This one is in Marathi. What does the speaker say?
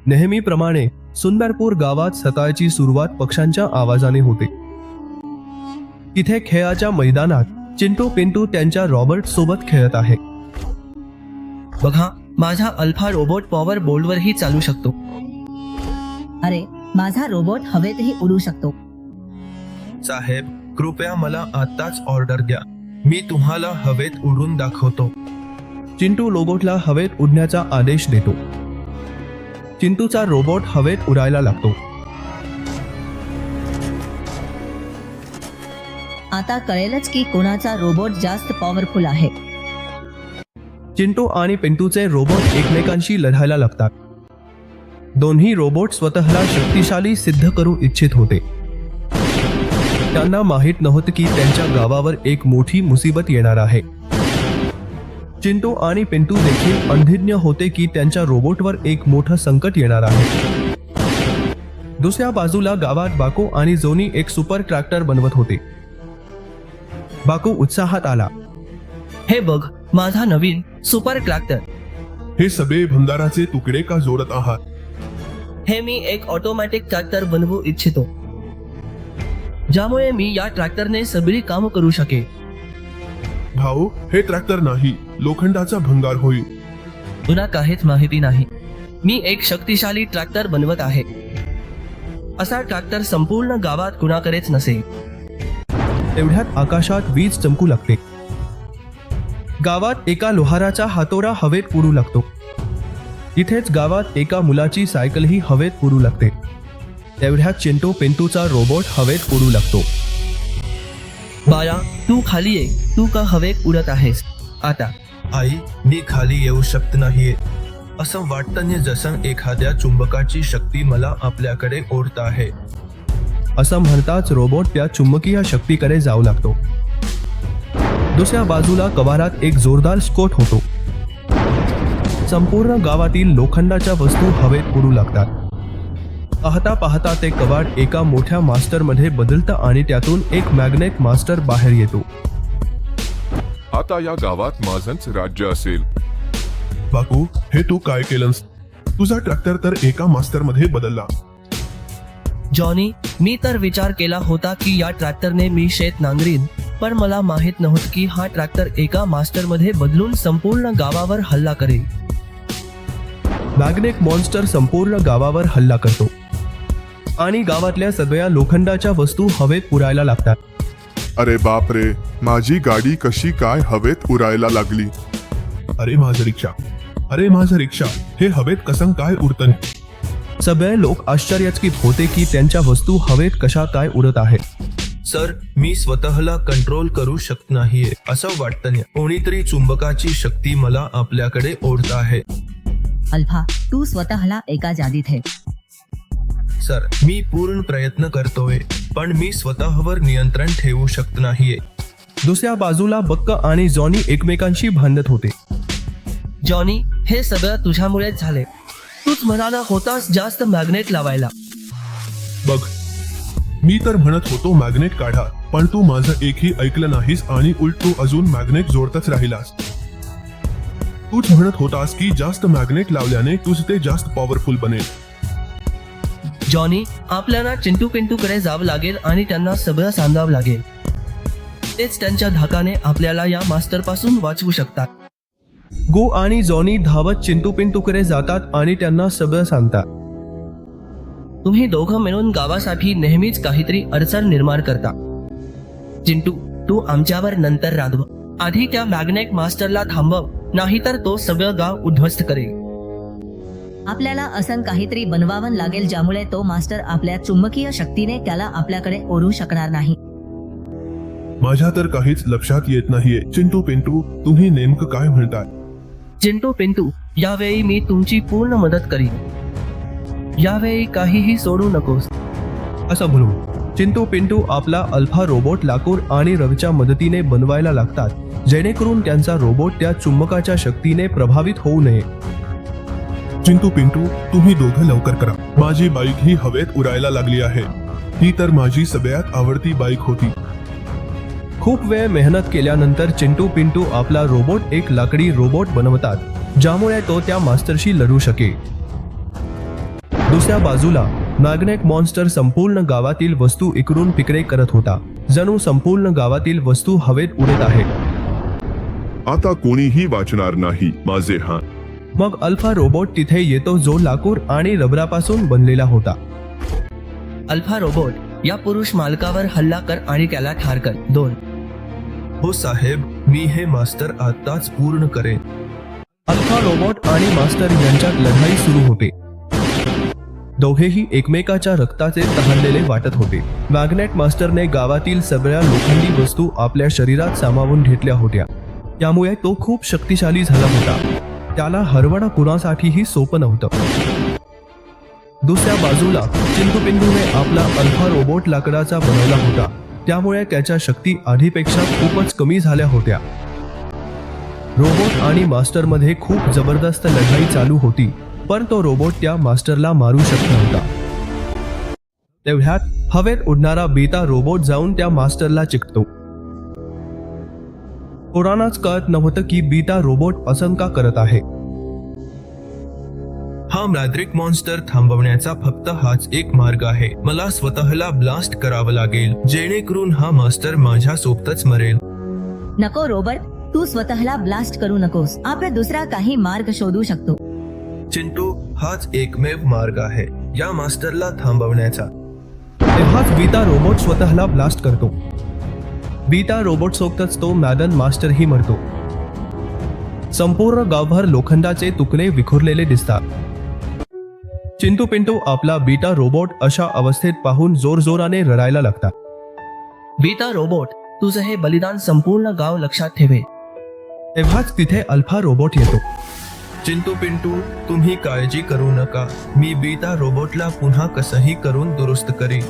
नेहमीप्रमाणे सुंदरपूर गावात सकाळची सुरुवात पक्ष्यांच्या आवाजाने होते. तिथे खेळाच्या मैदानात चिंटू पिंटू त्यांच्या रॉबर्ट सोबत खेळत आहे. बघा, माझा अल्फा रोबोट पॉवर बोर्डवरही चालू शकतो. अरे, माझा रोबोट हवेतही उडू शकतो. साहेब, कृपया मला आत्ताच ऑर्डर द्या. मी तुम्हाला हवेत उडून दाखवतो. चिंटू रोबोटला हवेत उडण्याचा आदेश देतो. चिंटूचा रोबोट हवेत उडायला लागतो. आता कळेलच की कोणाचा रोबोट जास्त पॉवरफुल आहे. चिंटू आणि पिंटूचे रोबोट एकमेकांशी लढायला लागतात. दोन्ही रोबोट स्वतःला शक्तिशाली सिद्ध करू इच्छित होते. त्यांना माहीत नव्हतं की त्यांच्या गावावर एक मोठी मुसीबत येणार आहे. चिंटू आणि पिंटू देखील अंधिज्ञ होते की त्यांच्या रोबोटवर एक मोठं संकट येणार आहे. दुसऱ्या बाजूला गावात बाकू आणि जोनी एक सुपर ट्रॅक्टर बनवत होते. बाकू उत्साहात आला. हे बघ, माझा नवीन सुपर ट्रॅक्टर. हे सगळे भंगाराचे तुकडे का जोडत आहात? हे मी एक ऑटोमॅटिक ट्रॅक्टर बनवू इच्छितो, ज्यामुळे मी या ट्रॅक्टरने सगळी कामं करू शकेन. भाऊ, हे ट्रॅक्टर नाही, लोखंडाचा भंगार होईल. तुला काहीच माहिती नाही. मी एक शक्तिशाली ट्रॅक्टर बनवत आहे. असा ट्रॅक्टर संपूर्ण गावात कुणाकडेच नसेल. तेवढ्यात आकाशात वीज चमकू लागते. गावात एका लोहाराचा हातोडा हवेत उडू लागतो. इथेच गावात एका मुलाची सायकलही हवेत उडू लागते. तेवढ्यात चिंटू पिंटूचा रोबोट हवेत उडू लागतो. बाळा, तू खाली ये. तू का हवेत उडत आहेस? आता आई, मी खाली येऊ शकत नाहीये. असं वाटतं जसं एखाद्या चुंबकाची शक्ती मला आपल्याकडे ओढत आहे. असं म्हणताच रोबोट त्या चुंबकीय शक्तीकडे जाऊ लागतो. दुसऱ्या बाजूला कवारात एक जोरदार स्फोट होतो. संपूर्ण गावातील लोखंडाच्या वस्तू हवेत उडू लागतात. पाहता पाहता ते कवाड एका मोठ्या मास्टरमध्ये बदलतं आणि त्यातून एक मॅग्नेट मास्टर बाहेर येतो. आता या गावात माझंच राज्य असेल. बाकू, हे तू काय केलंस? तुझा ट्रॅक्टर तर एका मास्टरमध्ये बदलला. जॉनी, मी तर विचार केला होता की या ट्रॅक्टरने मी शेत नांगरीन, पण मला माहित नव्हतं की हा ट्रॅक्टर एका मास्टरमध्ये बदलून संपूर्ण गावावर हल्ला करेल. मॅग्नेट मॉन्स्टर संपूर्ण गावावर हल्ला करतो आणि गावातल्या सगळ्या लोखंडाच्या वस्तू हवेत उडायला लागतात. अरे बाप रे, माझी गाडी कशी काय हवेत उडायला लागली? अरे माझं रिक्षा, अरे माझं रिक्षा, हे हवेत कसं काय उडतं? सगळे लोक आश्चर्यचकित होते की त्यांच्या वस्तू हवेत कशा काय उडत आहेत. सर, मी स्वतःला कंट्रोल करू शकत नाहीये. असं वाटतं कोणीतरी चुंबकाची शक्ती मला आपल्याकडे ओढत आहे. अल्फा, तू स्वतःला एका जादीत ठेव. सर, मी पूर्ण प्रयत्न करतोय, पण मी स्वतःवर नियंत्रण ठेवू शकत नाहीये. दुसऱ्या बाजूला बक्क आणि जॉनी एकमेकांशी भांडत होते. जॉनी, हे सगळं तुझ्यामुळेच झाले. तूच म्हणाला होतास जास्त मॅग्नेट लावायला. बघ, मी तर म्हणत होतो मॅग्नेट काढा, पण तू माझं एकही ऐकलं नाहीस आणि उलट तू अजून मॅग्नेट जोडतच राहिलास. तूच म्हणत होतास की जास्त मॅग्नेट लावल्याने तुझ ते जास्त पॉवरफुल बनेल. जॉनी, आपल्याला चिंटू पिंटूकडे जावं लागेल आणि त्यांना सगळं सांगावं लागेल. तेच त्यांच्या धाकाने आपल्याला या मास्टरपासून वाचवू शकतात. गो आणि जॉनी धावत चिंटू पिंटूकडे जातात आणि त्यांना सगळं सांगतात. तुम्ही दोघं मिळून गावासाठी नेहमीच काहीतरी अडचण निर्माण करता. चिंटू, तू आमच्यावर नंतर रागव. आधी त्या मॅग्नेट मास्टरला थांबव, नाहीतर तो सगळं गाव उद्ध्वस्त करेल. आपल्याला असं काहीतरी बनवावं लागेल ज्यामुळे तो मास्टर आपल्या चुंबकीय शक्तीने त्याला आपल्याकडे ओढू शकणार नाही. माझ्या तर काहीच लक्षात येत नाहीये. चिंटू पिंटू, तुम्ही नेमकं काय म्हणताय? चिंटू पिंटू, यावेळी मी तुमची पूर्ण मदत करीन. यावेळी काहीही सोडू नकोस. असं म्हणून चिंटू पिंटू आपला अल्फा रोबोट लाकूड आणि रवीच्या मदतीने बनवायला लागतात, जेणेकरून त्यांचा रोबोट त्या चुंबकाच्या शक्तीने प्रभावित होऊ नये. चिंटू पिंटू, तुम्ही दोघं लवकर करा. माझी बाईक ही हवेत उडायला लागली आहे. ही तर माझी सगळ्यात आवडती बाईक होती. खूप वेळ मेहनत केल्यानंतर चिंटू पिंटू आपला रोबोट एक लाकडी रोबोट बनवतात, ज्यामुळे तो त्या मास्टरशी लढू शकेल. दुसऱ्या बाजूला मॅग्नेट मॉन्स्टर संपूर्ण गावातील वस्तू इकडून तिकडे करत होता, जणू संपूर्ण गावातील वस्तू हवेत उडत आहेत. आता कोणीही वाचणार नाही माझे हात. मग अल्फा रोबोट तिथे येतो, जो लाकूड आणि रबरापासून बनलेला होता. अल्फा रोबोट, या पुरुष मालकावर हल्ला कर आणि त्याला ठार कर. 2. हो साहेब, मी हे मास्टर आताच पूर्ण करेन. अल्फा रोबोट आणि मास्टर यांच्यात लढाई सुरू होते. दोघेही एकमेकाच्या रक्ताचे तहानलेले वाटत होते. मॅग्नेट मास्टरने गावातील सगळ्या लोखंडी वस्तू आपल्या शरीरात सामावून घेतल्या होत्या, त्यामुळे तो खूप शक्तिशाली झाला होता. त्याला हरवणं कुणासाठीही सोपं नव्हतं. दुसऱ्या बाजूला चिंटू-पिंटूने आपला अल्फा रोबोट लाकडाचा बनवला होता, त्यामुळे त्याच्या शक्ती आधीपेक्षा खूपच कमी झाल्या होत्या. रोबोट आणि मास्टरमध्ये खूप जबरदस्त लढाई चालू होती, पण तो रोबोट त्या मास्टरला मारू शकत नव्हता. तेवढ्यात हवेत उडणारा बीटा रोबोट जाऊन त्या मास्टरला चिकटतो. कोणालाच कळत नव्हतं की बीटा रोबोट असं का करत आहे. हा मॅग्नेट मॉन्स्टर थांबवण्याचा फक्त हाच एक मार्ग आहे. मला स्वतःला ब्लास्ट करावं लागेल, जेणेकरून हा मास्टर माझ्या सोबतच मरेल. नको रॉबर्ट, तू स्वतःला ब्लास्ट करू नकोस. आपण दुसरा काही मार्ग शोधू शकतो. चिंटू, हाच एकमेव मार्ग आहे या मास्टरला थांबवण्याचा. तेव्हाच बीटा रोबोट स्वतःला ब्लास्ट करतो. बीटा रोबोट सोबतच तो मॅडन मास्टरही मरतो. संपूर्ण गावभर लोखंडाचे तुकडे विखुरलेले दिसतात. चिंटू पिंटू आपला बीटा रोबोट अशा अवस्थेत पाहून जोरजोराने रडायला लागतात. बीटा रोबोट, तुझं हे बलिदान संपूर्ण गाव लक्षात ठेवे. तेव्हाच तिथे अल्फा रोबोट येतो. चिंटू पिंटू, तुम्ही काळजी करू नका, मी बीटा रोबोटला पुन्हा कसंही करून दुरुस्त करीन.